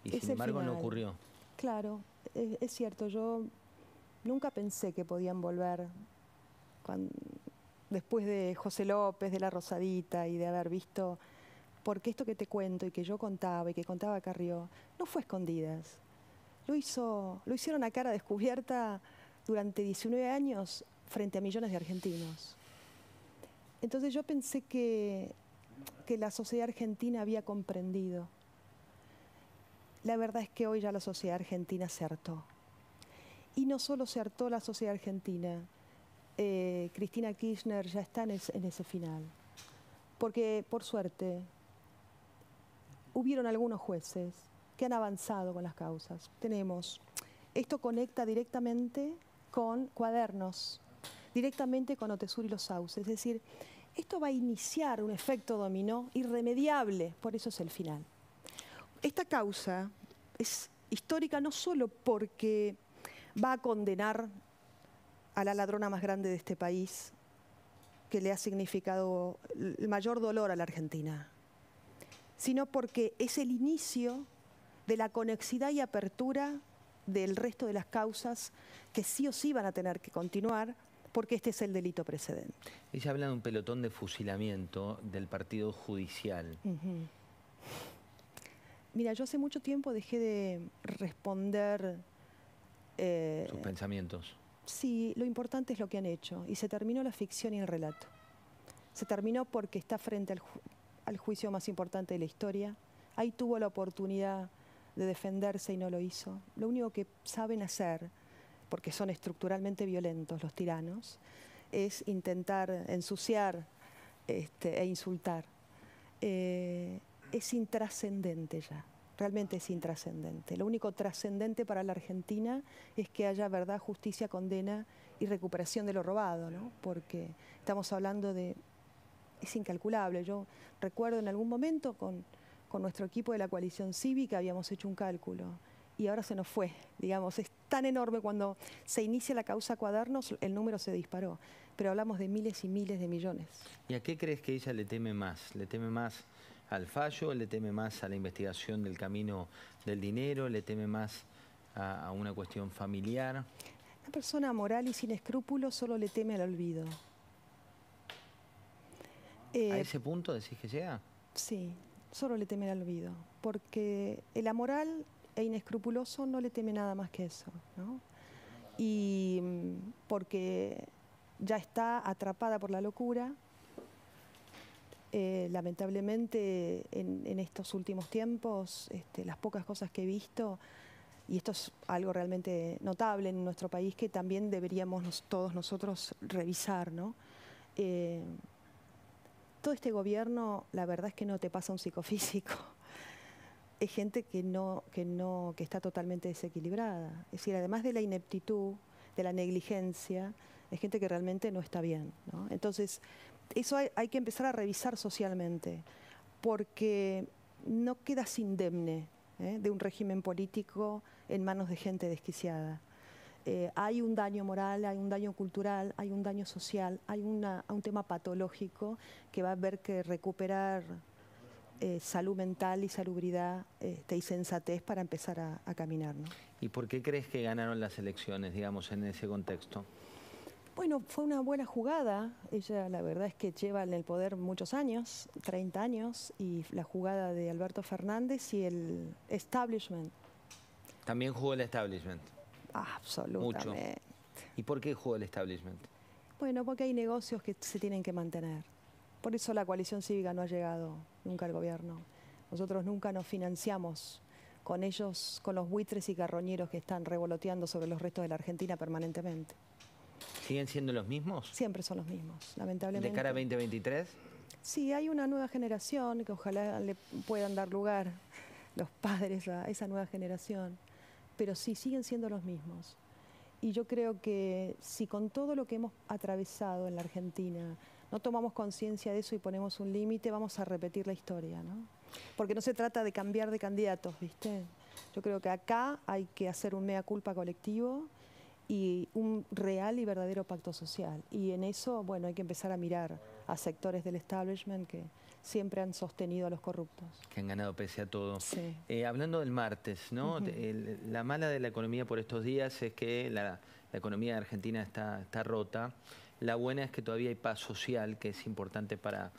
y Es sin el embargo no final. ocurrió. Claro, es cierto, yo nunca pensé que podían volver después de José López, de La Rosadita y de haber visto, porque esto que te cuento y que yo contaba y que contaba Carrió, no fue a escondidas. Lo hicieron a cara descubierta durante 19 años frente a millones de argentinos. Entonces yo pensé que la sociedad argentina había comprendido. La verdad es que hoy ya la sociedad argentina se hartó. Y no solo se hartó la sociedad argentina, Cristina Kirchner ya está en ese final. Porque, por suerte, hubieron algunos jueces que han avanzado con las causas. Esto conecta directamente con Cuadernos, directamente con Otesur y los Sauces. Es decir, esto va a iniciar un efecto dominó irremediable, por eso es el final. Esta causa es histórica no solo porque va a condenar a la ladrona más grande de este país, que le ha significado el mayor dolor a la Argentina, sino porque es el inicio de la conexidad y apertura del resto de las causas que sí o sí van a tener que continuar, porque este es el delito precedente. Ella habla de un pelotón de fusilamiento del partido judicial. Mira, yo hace mucho tiempo dejé de responder. Sus pensamientos. Sí, lo importante es lo que han hecho, y se terminó la ficción y el relato. Se terminó porque está frente al juicio más importante de la historia. Ahí tuvo la oportunidad de defenderse y no lo hizo. Lo único que saben hacer, porque son estructuralmente violentos los tiranos, es intentar ensuciar e insultar. Es intrascendente ya, realmente es intrascendente. Lo único trascendente para la Argentina es que haya verdad, justicia, condena y recuperación de lo robado, ¿no? Porque estamos hablando de... es incalculable. Yo recuerdo en algún momento con nuestro equipo de la coalición cívica habíamos hecho un cálculo y ahora se nos fue, digamos, es tan enorme. Cuando se inicia la causa Cuadernos el número se disparó, pero hablamos de miles y miles de millones. ¿Y a qué crees que ella le teme más? ¿Le teme más al fallo? ¿Le teme más a la investigación del camino del dinero? ¿Le teme más a una cuestión familiar? Una persona moral y sin escrúpulos solo le teme al olvido. ¿A ese punto decís que llega? Sí, solo le teme al olvido, porque el amoral e inescrupuloso no le teme nada más que eso, ¿no? Y porque ya está atrapada por la locura. Lamentablemente en estos últimos tiempos, las pocas cosas que he visto, y esto es algo realmente notable en nuestro país que también deberíamos todos nosotros revisar, ¿no? Todo este gobierno, la verdad es que no te pasa un psicofísico. Es gente que está totalmente desequilibrada. Es decir, además de la ineptitud, de la negligencia, es gente que realmente no está bien, ¿no? Entonces, eso hay que empezar a revisar socialmente, porque no quedas indemne de un régimen político en manos de gente desquiciada. Hay un daño moral, hay un daño cultural, hay un daño social, hay un tema patológico que va a haber que recuperar salud mental y salubridad y sensatez para empezar a caminar, ¿no? ¿Y por qué crees que ganaron las elecciones, digamos, en ese contexto? Bueno, fue una buena jugada. Ella, la verdad es que lleva en el poder muchos años, 30 años, y la jugada de Alberto Fernández y el establishment. También jugó el establishment. Absolutamente. Mucho. ¿Y por qué jugó el establishment? Bueno, porque hay negocios que se tienen que mantener. Por eso la coalición cívica no ha llegado nunca al gobierno. Nosotros nunca nos financiamos con ellos, con los buitres y carroñeros que están revoloteando sobre los restos de la Argentina permanentemente. ¿Siguen siendo los mismos? Siempre son los mismos, lamentablemente. ¿De cara a 2023? Sí, hay una nueva generación que ojalá le puedan dar lugar los padres a esa nueva generación, pero sí, siguen siendo los mismos. Y yo creo que si con todo lo que hemos atravesado en la Argentina no tomamos conciencia de eso y ponemos un límite, vamos a repetir la historia, ¿no? Porque no se trata de cambiar de candidatos, ¿viste? Yo creo que acá hay que hacer un mea culpa colectivo y un real y verdadero pacto social. Y en eso, bueno, hay que empezar a mirar a sectores del establishment que siempre han sostenido a los corruptos. Que han ganado pese a todo. Sí. Hablando del martes, ¿no? La mala de la economía por estos días es que la economía de Argentina está rota. La buena es que todavía hay paz social, que es importante para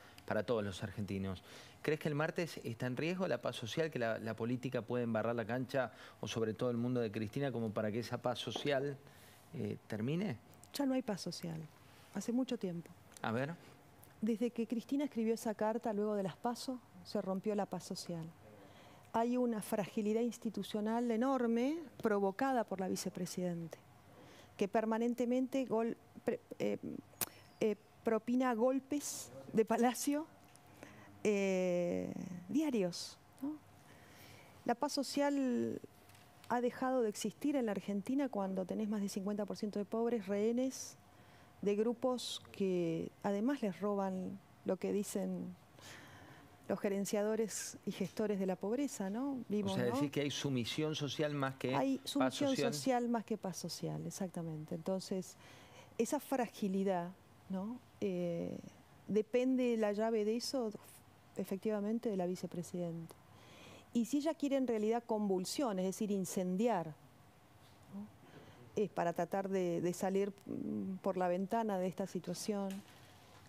todos los argentinos. ¿Crees que el martes está en riesgo la paz social, que la política puede embarrar la cancha, o sobre todo el mundo de Cristina, como para que esa paz social termine? Ya no hay paz social, hace mucho tiempo. A ver. Desde que Cristina escribió esa carta, luego de las PASO, se rompió la paz social. Hay una fragilidad institucional enorme provocada por la vicepresidente, que permanentemente propina golpes de Palacio diarios, ¿no? La paz social ha dejado de existir en la Argentina cuando tenés más del 50% de pobres, rehenes de grupos que además les roban lo que dicen los gerenciadores y gestores de la pobreza, ¿no? Vimos, o sea, ¿no? decir que hay sumisión social más que hay paz sumisión social. social más que paz social, exactamente. Entonces, esa fragilidad, ¿no? Depende la llave de eso, efectivamente, de la vicepresidenta. Y si ella quiere en realidad convulsión, es decir, incendiar, ¿no? Para tratar de salir por la ventana de esta situación,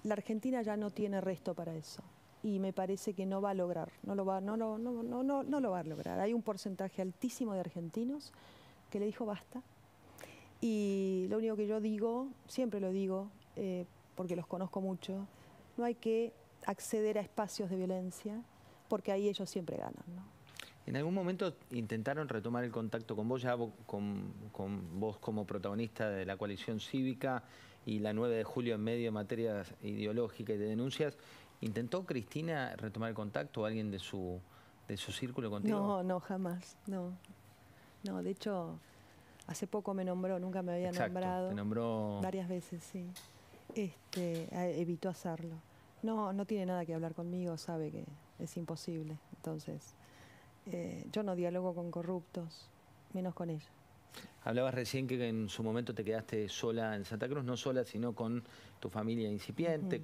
la Argentina ya no tiene resto para eso. Y me parece que no va a lograr, no lo va a lograr. Hay un porcentaje altísimo de argentinos que le dijo basta. Y lo único que yo digo, siempre lo digo, porque los conozco mucho, no hay que acceder a espacios de violencia, porque ahí ellos siempre ganan, ¿no? ¿En algún momento intentaron retomar el contacto con vos, ya con vos como protagonista de la coalición cívica y la 9 de julio en medio de materias ideológicas y de denuncias? ¿Intentó Cristina retomar el contacto o alguien de su círculo contigo? No, no, jamás, no. No, de hecho, hace poco me nombró, nunca me había nombrado. Te nombró varias veces, sí. Evitó hacerlo. No, no tiene nada que hablar conmigo, sabe que es imposible. Entonces, yo no dialogo con corruptos, menos con ella. Hablabas recién que en su momento te quedaste sola en Santa Cruz, no sola, sino con tu familia incipiente,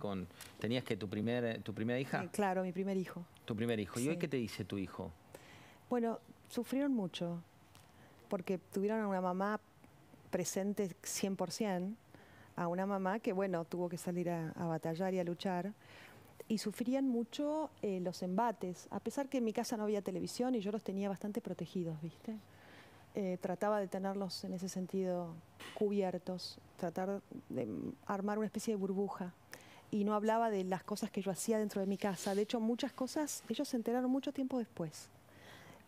¿tenías que tu primera hija? Claro, mi primer hijo. Tu primer hijo. ¿Y Sí. hoy qué te dice tu hijo? Bueno, sufrieron mucho, porque tuvieron a una mamá presente 100%, a una mamá que, bueno, tuvo que salir a batallar y a luchar, y sufrían mucho los embates, a pesar que en mi casa no había televisión y yo los tenía bastante protegidos, ¿viste? Trataba de tenerlos en ese sentido cubiertos, tratar de armar una especie de burbuja. Y no hablaba de las cosas que yo hacía dentro de mi casa. De hecho, muchas cosas ellos se enteraron mucho tiempo después.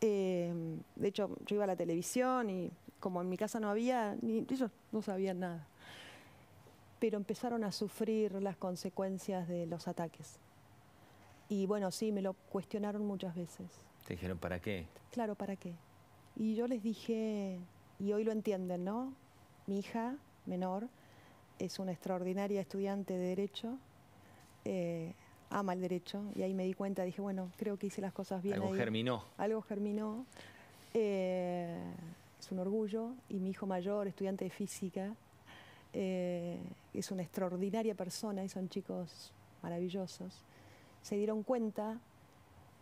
De hecho, yo iba a la televisión y como en mi casa no había, ellos no sabían nada. Pero empezaron a sufrir las consecuencias de los ataques. Y bueno, sí, me lo cuestionaron muchas veces. Te dijeron, ¿para qué? Claro, ¿para qué? Y yo les dije, y hoy lo entienden, ¿no? Mi hija menor es una extraordinaria estudiante de Derecho, ama el derecho, y ahí me di cuenta, dije, bueno, creo que hice las cosas bien. Algo germinó. Algo germinó. Es un orgullo. Y mi hijo mayor, estudiante de física, es una extraordinaria persona, y son chicos maravillosos. Se dieron cuenta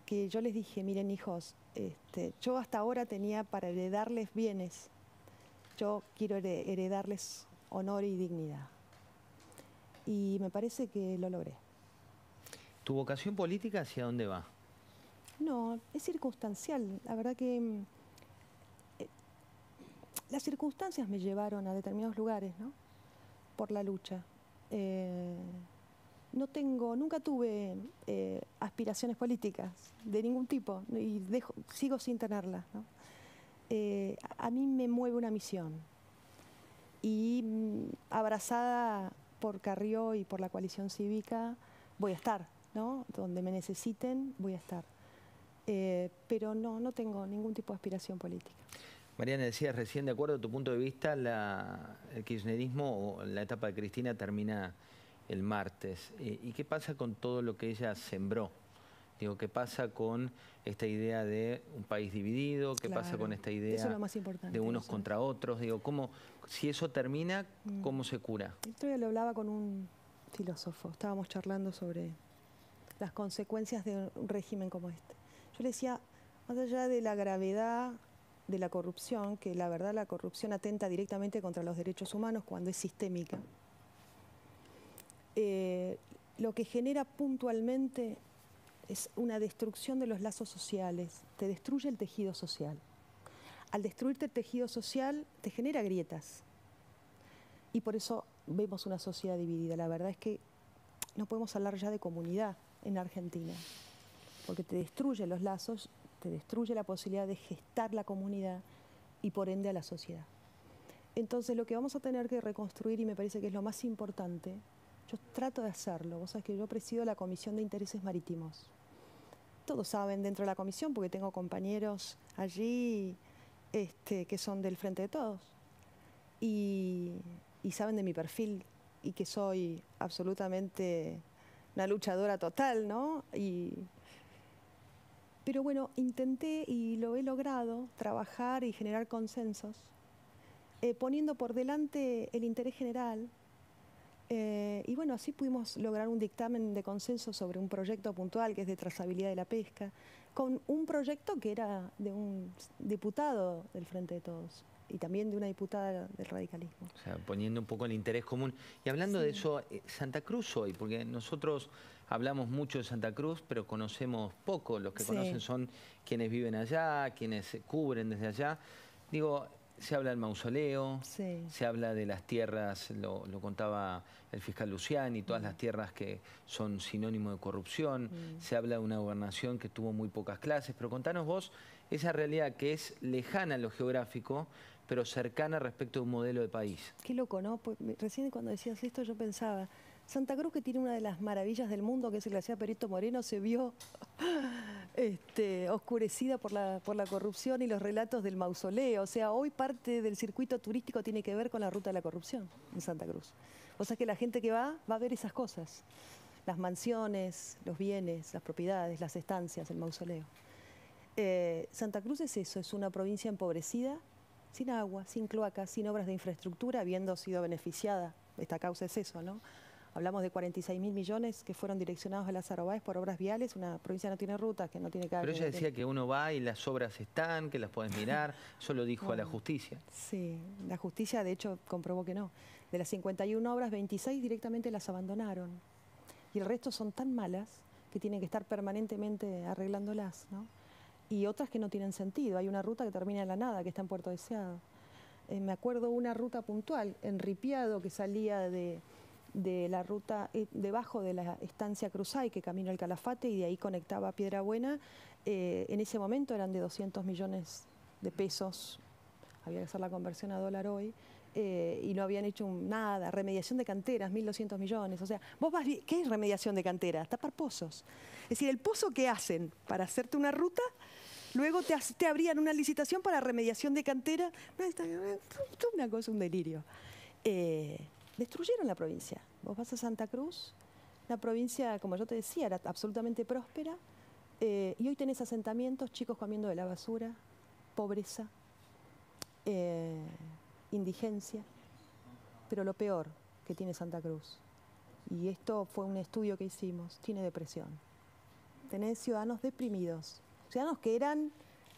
que yo les dije, miren hijos, yo hasta ahora tenía para heredarles bienes, yo quiero heredarles honor y dignidad. Y me parece que lo logré. ¿Tu vocación política hacia dónde va? No, es circunstancial. La verdad que las circunstancias me llevaron a determinados lugares, ¿no? Por la lucha. Nunca tuve aspiraciones políticas de ningún tipo y sigo sin tenerlas, ¿no? A mí me mueve una misión y abrazada por Carrió y por la coalición cívica voy a estar, ¿no? Donde me necesiten voy a estar, pero no tengo ningún tipo de aspiración política. Mariana, decías recién, de acuerdo a tu punto de vista, el kirchnerismo o la etapa de Cristina termina el martes. ¿Y qué pasa con todo lo que ella sembró? Digo, ¿qué pasa con esta idea de un país dividido? ¿Qué pasa con esta idea eso es lo más importante, de unos contra otros? Digo, si eso termina, ¿cómo se cura? Esto ya lo hablaba con un filósofo, estábamos charlando sobre las consecuencias de un régimen como este. Yo le decía, más allá de la gravedad de la corrupción, que la verdad la corrupción atenta directamente contra los derechos humanos cuando es sistémica, lo que genera puntualmente es una destrucción de los lazos sociales, te destruye el tejido social. Al destruirte el tejido social, te genera grietas. Y por eso vemos una sociedad dividida. La verdad es que no podemos hablar ya de comunidad en Argentina, porque te destruye los lazos, te destruye la posibilidad de gestar la comunidad y por ende a la sociedad. Entonces lo que vamos a tener que reconstruir, y me parece que es lo más importante, yo trato de hacerlo. Vos sabés que yo presido la Comisión de Intereses Marítimos. Todos saben dentro de la comisión, porque tengo compañeros allí que son del Frente de Todos. Y saben de mi perfil y que soy absolutamente una luchadora total, ¿no? Pero bueno, intenté y lo he logrado, trabajar y generar consensos, poniendo por delante el interés general. Y bueno, así pudimos lograr un dictamen de consenso sobre un proyecto puntual que es de trazabilidad de la pesca, con un proyecto que era de un diputado del Frente de Todos y también de una diputada del radicalismo. O sea, poniendo un poco el interés común. Y hablando de eso, Santa Cruz hoy, porque nosotros hablamos mucho de Santa Cruz, pero conocemos poco. Los que conocen son quienes viven allá, quienes se cubren desde allá. Digo, se habla del mausoleo, se habla de las tierras, lo contaba el fiscal Luciani, todas las tierras que son sinónimo de corrupción, se habla de una gobernación que tuvo muy pocas clases, pero contanos vos esa realidad que es lejana en lo geográfico, pero cercana respecto a un modelo de país. Qué loco, ¿no? Pues, recién cuando decías esto yo pensaba, Santa Cruz, que tiene una de las maravillas del mundo, que es el glaciar Perito Moreno, se vio oscurecida por la corrupción y los relatos del mausoleo. O sea, hoy parte del circuito turístico tiene que ver con la ruta de la corrupción en Santa Cruz. O sea que la gente que va a ver esas cosas. Las mansiones, los bienes, las propiedades, las estancias, el mausoleo. Santa Cruz es eso, es una provincia empobrecida, sin agua, sin cloacas, sin obras de infraestructura, habiendo sido beneficiada. Esta causa es eso, ¿no? Hablamos de 46.000 millones que fueron direccionados a Lázaro Báez por obras viales. Una provincia no tiene rutas, que no tiene calle. Pero ella decía que uno va y las obras están, que las podés mirar. Eso lo dijo a la justicia. Sí, la justicia de hecho comprobó que no. De las 51 obras, 26 directamente las abandonaron. Y el resto son tan malas que tienen que estar permanentemente arreglándolas, ¿no? Y otras que no tienen sentido. Hay una ruta que termina en la nada, que está en Puerto Deseado. Me acuerdo una ruta puntual en Ripiado que salía de la ruta debajo de la estancia Cruzay, que camino al Calafate, y de ahí conectaba a Piedra Buena. En ese momento eran de 200 millones de pesos, había que hacer la conversión a dólar hoy, y no habían hecho nada. Remediación de canteras, 1.200 millones. O sea, vos vas, ¿qué es remediación de canteras? Tapar pozos. Es decir, el pozo que hacen para hacerte una ruta, luego te abrían una licitación para remediación de cantera. Una cosa, un delirio. Destruyeron la provincia. Vos vas a Santa Cruz, la provincia, como yo te decía, era absolutamente próspera, y hoy tenés asentamientos, chicos comiendo de la basura, pobreza, indigencia, pero lo peor que tiene Santa Cruz, y esto fue un estudio que hicimos, tiene depresión. Tenés ciudadanos deprimidos, ciudadanos que eran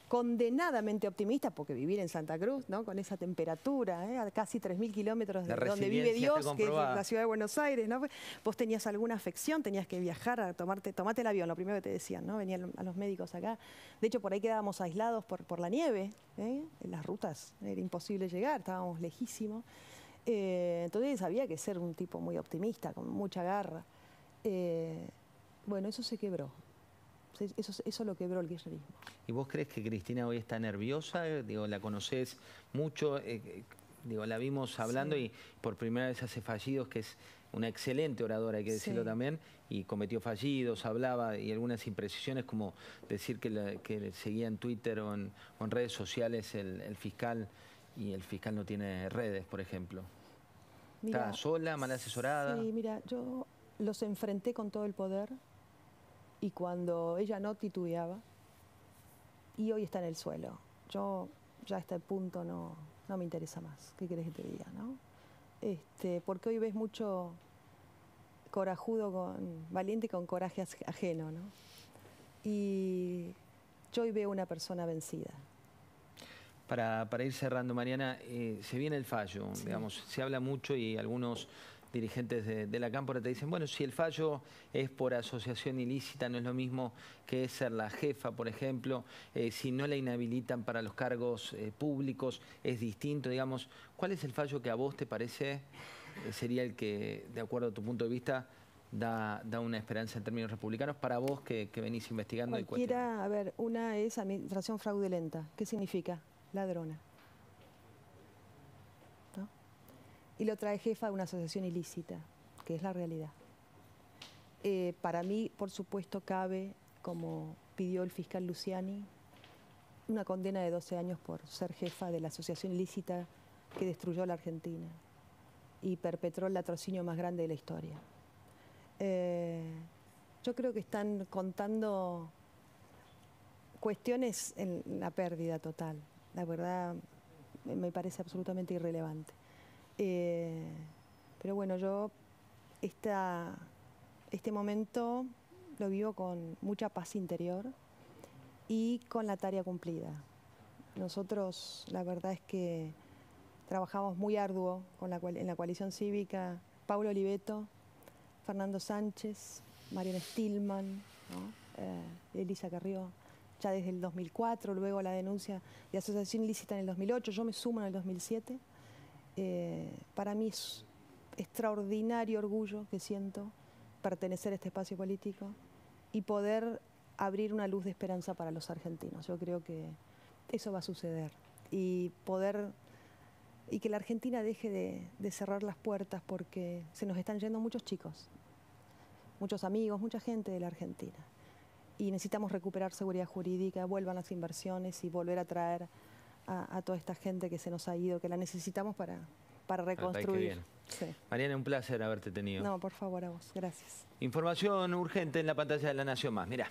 condenadamente optimistas, porque vivir en Santa Cruz, ¿no? Con esa temperatura, a casi 3.000 kilómetros de donde vive Dios, que es la ciudad de Buenos Aires, ¿no? Vos tenías alguna afección, tenías que viajar a tomate el avión, lo primero que te decían, ¿no? Venían a los médicos acá. De hecho, por ahí quedábamos aislados por la nieve, en las rutas era imposible llegar, estábamos lejísimos. Entonces había que ser un tipo muy optimista, con mucha garra. Bueno, eso se quebró. Eso lo quebró el kirchnerismo. ¿Y vos crees que Cristina hoy está nerviosa? Digo, la conocés mucho, digo, la vimos hablando y por primera vez hace fallidos, que es una excelente oradora, hay que decirlo también, y cometió fallidos, hablaba, y algunas imprecisiones como decir que seguía en Twitter o en redes sociales el fiscal, y el fiscal no tiene redes, por ejemplo. Mira, ¿está sola, mal asesorada? Sí, mira, yo los enfrenté con todo el poder, y cuando ella no titubeaba, y hoy está en el suelo. Yo ya a este punto no me interesa más. ¿Qué querés que te diga, no? Porque hoy ves mucho corajudo, valiente con coraje ajeno, ¿no? Y yo hoy veo una persona vencida. Para ir cerrando, Mariana, se viene el fallo, Sí. digamos, se habla mucho y algunos dirigentes de la Cámpora te dicen, bueno, si el fallo es por asociación ilícita, no es lo mismo que ser la jefa, por ejemplo, si no la inhabilitan para los cargos públicos, es distinto, digamos. ¿Cuál es el fallo que a vos te parece sería el que, de acuerdo a tu punto de vista, da una esperanza en términos republicanos para vos que venís investigando y cuestionando? A ver, una es administración fraudulenta. ¿Qué significa? Ladrona. ¿No? Y la otra es jefa de una asociación ilícita, que es la realidad. Para mí, por supuesto, cabe, como pidió el fiscal Luciani, una condena de 12 años por ser jefa de la asociación ilícita que destruyó la Argentina y perpetró el latrocinio más grande de la historia. Yo creo que están contando cuestiones en la pérdida total. La verdad, me parece absolutamente irrelevante. Pero bueno, yo este momento lo vivo con mucha paz interior y con la tarea cumplida. Nosotros, la verdad es que trabajamos muy arduo en la coalición cívica, Paulo Oliveto, Fernando Sánchez, Mariana Stillman, ¿no? Elisa Carrió, ya desde el 2004, luego la denuncia de asociación ilícita en el 2008, yo me sumo en el 2007. Para mí es extraordinario orgullo que siento pertenecer a este espacio político y poder abrir una luz de esperanza para los argentinos. Yo creo que eso va a suceder y que la Argentina deje de cerrar las puertas porque se nos están yendo muchos chicos, muchos amigos, mucha gente de la Argentina. Y necesitamos recuperar seguridad jurídica, vuelvan las inversiones y volver a traer a toda esta gente que se nos ha ido, que la necesitamos para reconstruir. Sí. Mariana, un placer haberte tenido. No, por favor, a vos. Gracias. Información urgente en la pantalla de La Nación Más. Mirá.